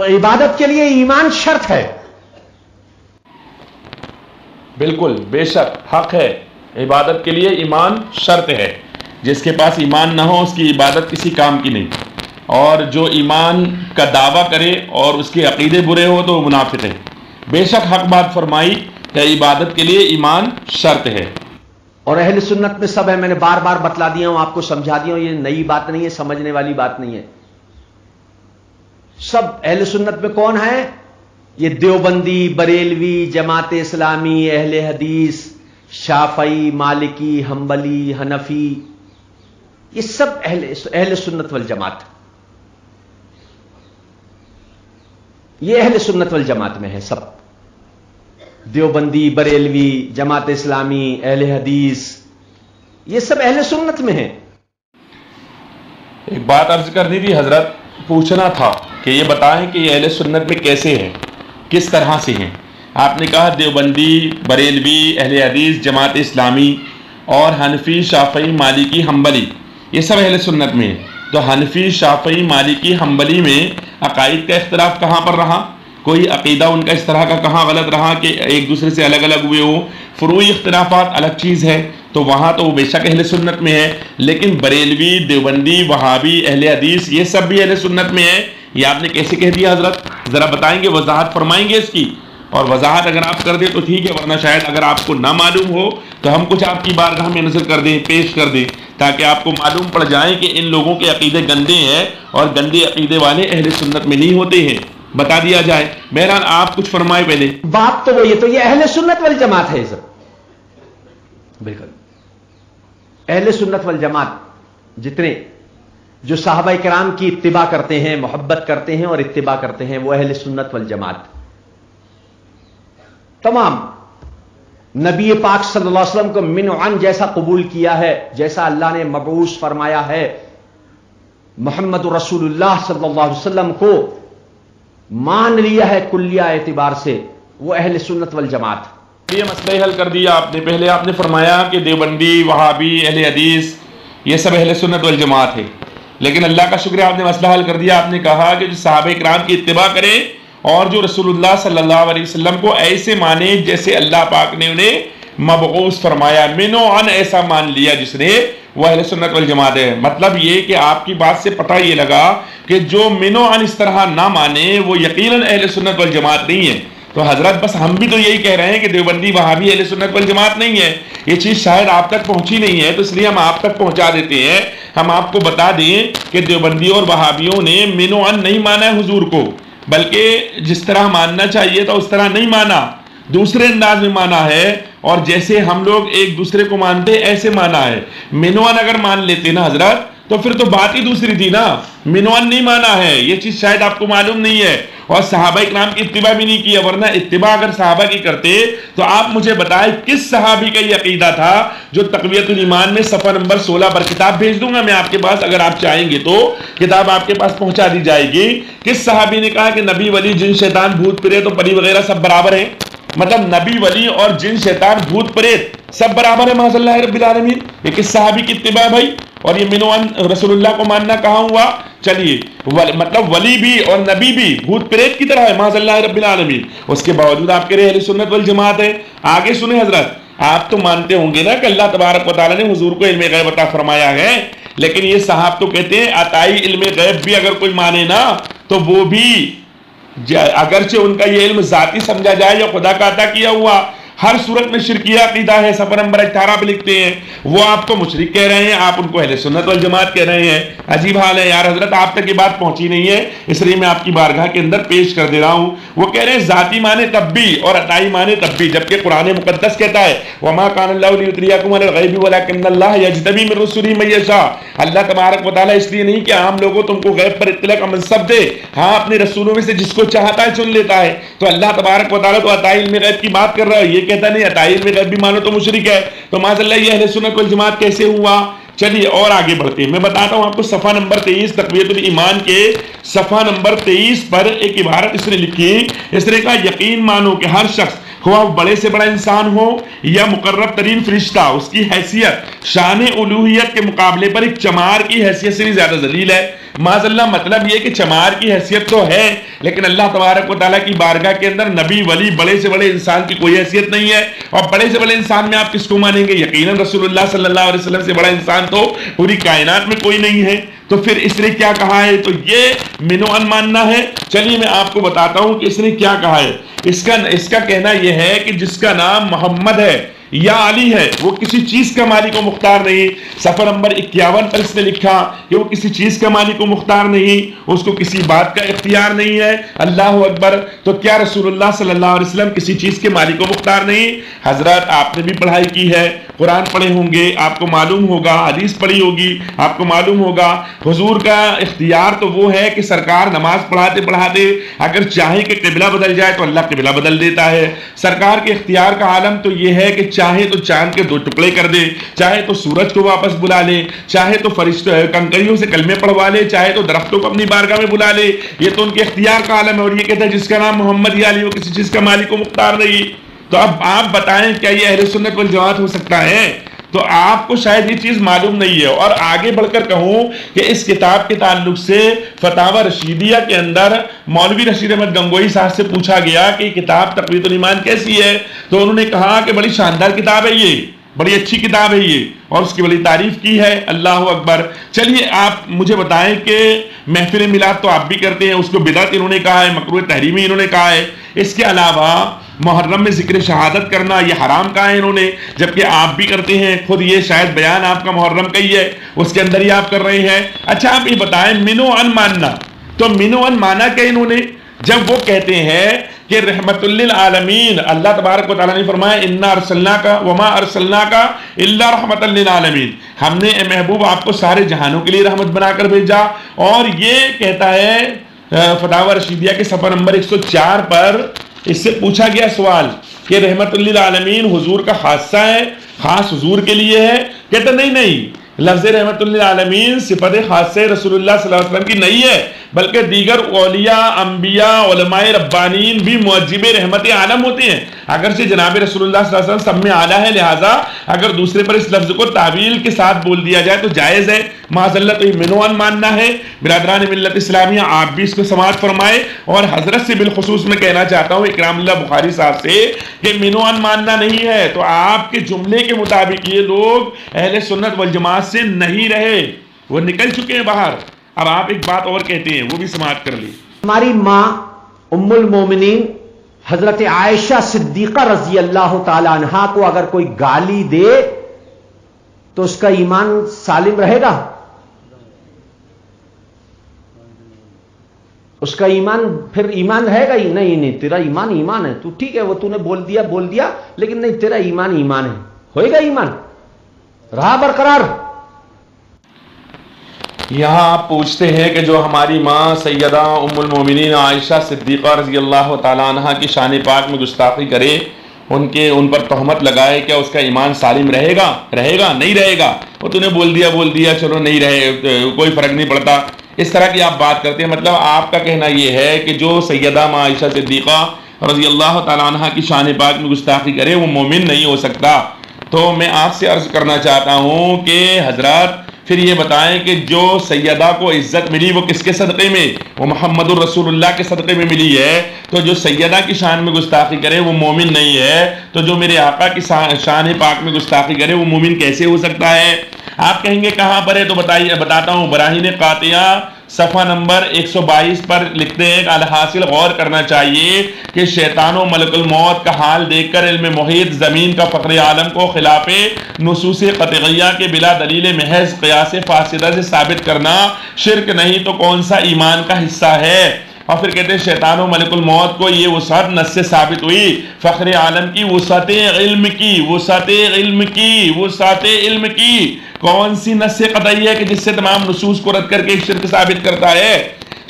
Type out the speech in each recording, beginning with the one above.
عبادت کے لیے ایمان شرط ہے. بالکل بے شک حق ہے، عبادت کے لیے ایمان شرط ہے. جس کے پاس ایمان نہ ہو اس کی عبادت کسی کام کی نہیں، اور جو ایمان کا دعویٰ کرے اور اس کے عقیدے برے ہو تو وہ منافق ہے. بے شک حق بات فرمائی کہ عبادت کے لیے ایمان شرط ہے. اور اہل سنت میں سب ہے، میں نے بار بار بتلا دیا ہوں، آپ کو سمجھا دیا ہوں، یہ نئی بات نہیں ہے، سمجھنے والی بات نہیں ہے. سب اہل سنت میں کون ہے؟ یہ دیوبندی، بریلوی، جماعت اسلامی، اہل حدیث، شافعی، مالکی، حنبلی، حنفی، یہ سب اہل سنت والجماعت. یہ اہل سنت والجماعت میں ہے سب. دیوبندی، بریلوی، جماعت اسلامی، اہل حدیث، یہ سب اہل سنت میں ہیں. ایک بات عرض کرنی تھی حضرت، پوچھنا تھا کہ یہ بتائیں کہ یہ اہل سنت میں کیسے ہیں، کس طرح سے ہیں. آپ نے کہا دیوبندی، بریلوی، اہل حدیث، جماعت اسلامی اور حنفی، شافعی، مالکی، حنبلی، یہ سب اہل سنت میں ہیں. تو حنفی، شافعی، مالکی، حنبلی میں عقائد کا اختلاف کہاں پر رہا؟ کوئی عقیدہ ان کا اس طرح کا کہاں غلط رہا کہ ایک دوسرے سے الگ الگ ہوئے ہو؟ فروعی اختلافات الگ چیز ہے، تو وہاں تو وہ بے شک اہل سنت میں ہے. لیکن بریلوی، دیوبندی، وہابی، اہل حدیث، یہ سب بھی اہل سنت میں ہے. یہ آپ نے کیسے کہہ دیا حضرت؟ ذرا بتائیں گے، وضاحت فرمائیں گے اس کی؟ اور وضاحت اگر آپ کر دیں تو ٹھیک ہے، ورنہ شاید اگر آپ کو نہ معلوم ہو تو ہم کچھ آپ کی بارگاہ میں نظر کر دیں، پیش کر دیں، تاکہ آپ کو معلوم پڑ جائے کہ ان لوگوں کے عقیدے گندے ہیں اور گندے عقیدے والے اہل سنت میں نہیں ہوتے ہیں. بتا دیا جائے. بہرحال آپ کچھ فرمائے پہلے. بات تو وہ یہ اہل سنت والجماعت ہے سب. بالکل اہل سنت والجماعت جتنے جو صحابہ کرام کی اتباع کرتے ہیں، محبت کرتے ہیں اور اتباع کرتے ہیں، وہ اہل سنت والجماعت. تمام نبی پاک صلی اللہ علیہ وسلم کو من عن جیسا قبول کیا ہے، جیسا اللہ نے مبعوث فرمایا ہے، محمد رسول اللہ صلی اللہ علیہ وسلم کو مان لیا ہے کلیہ اعتبار سے، وہ اہل سنت والجماعت. یہ مسئلہ حل کر دیا آپ نے. پہلے آپ نے فرمایا کہ دیوبندی، وہابی، اہل حدیث یہ سب اہل سنت والجماعت ہے، لیکن اللہ کا شکر ہے آپ نے مسئلہ حل کر دیا. آپ نے کہا کہ جو صحابہ کرام کی اتباع کریں اور جو رسول اللہ صلی اللہ علیہ وسلم کو ایسے مانے جیسے اللہ پاک نے انہیں مبعوث فرمایا، منو عن ایسا مان لیا جس نے، وہ اہل سنت والجماعت ہے. مطلب یہ کہ آپ کی بات سے پتہ یہ لگا کہ جو منو عن اس طرح نہ مانے وہ یقیناً اہل سنت والجماعت نہیں ہے. تو حضرت بس ہم بھی تو یہی کہہ رہے ہیں کہ دیوبندی، وہابی اہل سنت والجماعت نہیں ہے. یہ چیز شاید آپ تک پہنچی نہیں ہے، تو اس لیے ہم آپ تک پہنچا دیتے ہیں. ہم آپ کو بتا دیں کہ دیوبندی اور وہابیوں نے منو عن نہیں مانا ہے حضور کو، بلکہ جس طرح ماننا چاہیے تو اس طرح نہیں مانا، دوسرے انداز میں مانا ہے، اور جیسے ہم لوگ ایک دوسرے کو مانتے ایسے مانا ہے. منو عن اگر مان لیتے نا حضرت تو پھر تو بات ہی دوسری تھی نا. منو عن نہیں مانا ہے، یہ چیز شاید آپ کو معلوم نہیں ہے، اور صحابہ کرام کی اتباع بھی نہیں کی ہے. ورنہ اتباع اگر صحابہ کی کرتے تو آپ مجھے بتائیں کس صحابی کا یہ عقیدہ تھا جو تقویۃ الایمان میں صفحہ نمبر 16 پر، کتاب بھیج دوں گا میں آپ کے پاس، اگر آپ چاہیں گے تو کتاب آپ کے پاس پہنچا دی جائے گی. کس صحابی نے کہا کہ نبی، ولی، جن، شیطان، بھوت پریت تو پری وغیرہ سب برابر ہیں؟ مطلب نبی، ولی اور جن، شیطان، بھوت پریت سب برابر ہے معاذ اللہ رب العالمین. یہ کس صحابی کی اتباع بھائی؟ اور یہ منو عن رسول اللہ کو ماننا کہاں ہوا؟ چلیے مطلب ولی بھی اور نبی بھی بھوت پریت کی طرح ہے معاذ اللہ رب العالمین، اس کے باوجود آپ کہہ رہے اہل سنت والجماعت ہے. آگے سنیں حضرت، آپ تو مانتے ہوں گے نا کہ اللہ تبارک و تعالیٰ نے حضور کو علم غیب عطا فرمایا ہے، لیکن یہ صحاب تو کہتے ہیں عطائی علم غیب بھی اگر کوئی مانے نا تو وہ بھی اگرچہ ان کا یہ علم ذاتی سمجھا جائے یا خدا کا عطا کیا ہوا، ہر صورت میں شرکیہ عقیدہ ہے. صفحہ نمبر 18 پہ لکھتے ہیں وہ آپ کو مشرک کہہ رہے ہیں، آپ ان کو اہل سنت والجماعت کہہ رہے ہیں. عجیب حال ہے یار حضرت، آپ تک یہ بات پہنچی نہیں ہے، اس لیے میں آپ کی بارگاہ کے اندر پیش کر دے رہا ہوں. وہ کہہ رہے ہیں ذاتی مانے تب بھی اور عطائی مانے تب بھی، جبکہ قرآن مقدس کہتا ہے وما کان اللہ لیطلیکم علی الغیب ولکن اللہ یجتبی من رسلہ من یشاء. اللہ تبارک و تعالیٰ اس لیے نہیں کہ عام لوگوں تم کو غیب پر اطلاع کا منصب دے، ہاں اپنے رسولوں میں سے جس کو چاہتا ہے چن لیتا ہے. تو اللہ تبارک و تعالیٰ تو عطائی علم غیب کی بات کر رہا ہے، یہ کہتا نہیں عطائی علم غیب بھی مانو تو مشرک ہے. تو معاذ اللہ یہ اہل سنت والجماعت کیسے ہوا؟ چلیے اور آگے بڑھتے ہیں. میں بتاتا ہوں آپ کو صفحہ نمبر 23 تقویۃ الایمان کے صفحہ نمبر 23 پر ایک عبارت اس نے لکھی. اس نے کہا یقین مانو کہ ہر شخص خواہ بڑے سے بڑا انسان ہو یا مقرب ترین فرشتہ، اس کی حیثیت شان الوہیت کے مقابلے پر ایک چمار کی حیثیت سے بھی زیادہ ذلیل ہے. माज़अल्लाह मतलब ये कि चमार की हैसियत तो है, लेकिन अल्लाह तबारक व तआला की बारगाह के अंदर नबी वली बड़े से बड़े इंसान की कोई हैसियत नहीं है। और बड़े से बड़े इंसान में आप किसको मानेंगे? यकीनन रसूलुल्लाह सल्लल्लाहु अलैहि वसल्लम से बड़ा इंसान तो पूरी कायनात में कोई नहीं है। तो फिर इसने क्या कहा है? तो ये मिनोअन मानना है। चलिए मैं आपको बताता हूं कि इसने क्या कहा है। इसका कहना यह है कि जिसका नाम मोहम्मद है या अली है वो किसी चीज का मालिक व मुख्तार नहीं। सफर नंबर 51 पर इसने लिखा कि वो किसी चीज का मालिक व मुख्तार नहीं, उसको किसी बात का इख्तियार नहीं है। अल्लाह अकबर। तो क्या रसूलुल्लाह सल्लल्लाहु अलैहि वसल्लम किसी चीज के मालिक व मुख्तार नहीं? हजरत आपने भी पढ़ाई की है, कुरान पढ़े होंगे, आपको मालूम होगा, हदीस पढ़ी होगी, आपको मालूम होगा। हुजूर का इख्तियार तो वो है कि सरकार नमाज पढ़ाते पढ़ाते अगर चाहे कि किबला बदल जाए तो अल्लाह किबला बदल देता है। सरकार के इख्तियार का आलम तो ये है कि चाहे तो चांद के 2 टुकड़े कर दे, चाहे तो सूरज को वापस बुला ले, चाहे तो फरिश्तों कंकरियों से कलमे पढ़वा ले, चाहे तो दरख्तों को अपनी बारगाह में बुला ले। ये तो उनके इख्तियार का आलम है। और ये कहता है जिसका नाम मोहम्मद या अली वो किसी चीज का मालिक व मुख्तार नहीं। तो अब आप बताएं क्या ये अहले सुन्नत वल जमात हो सकता है? तो आपको शायद ये चीज मालूम नहीं है। और आगे बढ़कर कहूं कि इस किताब के ताल्लुक से फतावा रशीदिया के अंदर मौलवी रशीद अहमद गंगोई साहब से पूछा गया कि किताब तक़वीयतुल ईमान कैसी है, तो उन्होंने कहा कि बड़ी शानदार किताब है, ये बड़ी अच्छी किताब है ये, और उसकी बड़ी तारीफ की है। अल्लाह अकबर। चलिए आप मुझे बताएं कि महफिल मिलाद तो आप भी करते हैं, उसको बिदअत इन्होंने कहा है, मकरूह तहरीमी इन्होंने कहा है। इसके अलावा मुहर्रम में जिक्र शहादत करना ये हराम कहा है इन्होंने, जबकि आप भी करते हैं। खुद ये शायद बयान आपका मुहर्रम का ही है, उसके अंदर ही आप कर रहे हैं। अच्छा आप ये बताएं मिनोअन मानना, तो मिनोअन माना क्या इन्होंने? जब वो कहते हैं कि रहमतुल्लिल आलमीन, अल्लाह तबारक व तआला ने फरमाया इन्ना अरसलनाका वमा अरसलनाका इल्ला रहमतल लिल आलमीन, हमने ए महबूब आपको सारे जहानों के लिए रहमत बनाकर भेजा। और ये कहता है फतावा रशीदिया के सफर नंबर 104 पर इससे पूछा गया सवाल कि रहमतुल्लिल आलमीन हुजूर का खासा है, खास हुजूर के लिए है? कहता नहीं, लफ्ज़ रहमतुल्लिल आलमीन सिफत खासे रसूलुल्लाह सल्लल्लाहु अलैहि वसल्लम की नहीं है, बल्कि दीगर औलिया, अंबिया, उलमाए रब्बानीन भी मुअज्जिब रहमत आलम होते हैं। अगरचे जनाब रसूलुल्लाह सल्लल्लाहु अलैहि वसल्लम सब में आला है, लिहाजा अगर दूसरे पर इस लफ्ज़ को तावील के साथ बोल दिया जाए तो जायज़ है। माज़अल्लाह तो ये मिनोअन मानना है। बिरादरान मिल्लत इस्लामिया आप भी इसको समाअत फरमाए। और हजरत से बिलखुसूस में कहना चाहता हूँ इकरामुल्लाह बुखारी साहब से कि मिनोअन मानना नहीं है तो आपके जुमले के मुताबिक ये लोग अहले सुन्नत वल जमात से नहीं रहे, वो निकल चुके हैं बाहर। अब आप एक बात और कहते हैं, वो भी समाअत कर ली। हमारी माँ उम्मुल मोमिनीन हजरत आयशा सिद्दीका रजी अल्लाह ताला अन्हा को अगर कोई गाली दे तो उसका ईमान सालिम रहेगा? उसका ईमान फिर ईमान रहेगा ही नहीं, तेरा ईमान ईमान है, तू ठीक है वो तूने बोल दिया, लेकिन नहीं तेरा ईमान ईमान है, होएगा ईमान रहा बरकरार। यहाँ आप पूछते हैं कि जो हमारी माँ सैयदा उम्मुल मोमिनीन आयशा सिद्दीक़ा रज़ी अल्लाह तआला अन्हा की शान पाक में गुस्ताखी करे, उन पर तहमत लगाए, क्या उसका ईमान सालिम रहेगा? नहीं रहेगा। वो तूने बोल दिया चलो नहीं रहे, कोई फर्क नहीं पड़ता। इस तरह की आप बात करते हैं। मतलब आपका कहना यह है कि जो सैयदा माँ आयशा सिद्दीक़ा रज़ी अल्लाह तआला अन्हा की शान पाक में गुस्ताखी करे वो मोमिन नहीं हो सकता। तो मैं आपसे अर्ज करना चाहता हूँ कि हजरत फिर ये बताएं कि जो सैयदा को इज्जत मिली वो किसके सदक़े में? वो मुहम्मदुर रसूलुल्लाह के सदक़े में मिली है। तो जो सैयदा की शान में गुस्ताखी करे वो मोमिन नहीं है। तो जो मेरे आका की शान पाक में गुस्ताखी करे वो मोमिन कैसे हो सकता है? आप कहेंगे कहाँ पर है? तो बताता हूँ। बराहीन कातिया सफ़ा नंबर 122 पर लिखते हैं कि अलहासिल गौर करना चाहिए कि शैतान व मलकुल मौत का हाल देखकर इल्म मुहीत ज़मीन का फ़ख्र आलम को खिलाफ़े नुसूस क़तइया के बिला दलील महज क़यास फासिदा से साबित करना शिरक नहीं तो कौन सा ईमान का हिस्सा है? और फिर कहते हैं शैतान व मलकुल मौत को ये वसअत नस से साबित हुई फ़ख्र आलम की वसअत इल्म की कौन सी नस क़तई है कि जिससे तमाम नुसूस को रद्द करके शिरक साबित करता है?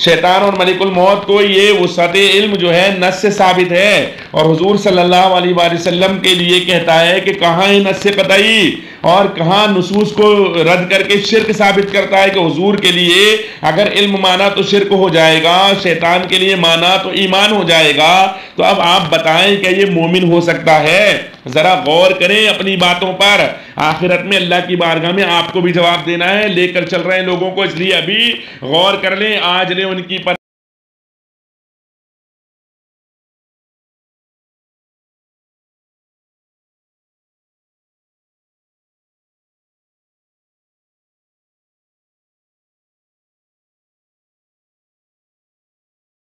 शैतान और मलिकुल मौत को ये वसअत इल्म जो है नस से साबित है। और हुजूर सल्लल्लाहु अलैहि वसल्लम के लिए कहता है कि कहाँ है नस क़तई और कहाँ नुसूस को रद्द करके शिरक साबित करता है कि हुजूर के लिए अगर इल्म माना तो शिरक हो जाएगा, शैतान के लिए माना तो ईमान हो जाएगा। तो अब आप बताएं क्या ये मोमिन हो सकता है? ذرا غور کریں اپنی باتوں پر، آخرت میں اللہ کی بارگاہ میں آپ کو بھی جواب دینا ہے، لے کر چل رہے ہیں لوگوں کو، اس لیے ابھی غور کر لیں، آج لیں ان کی پر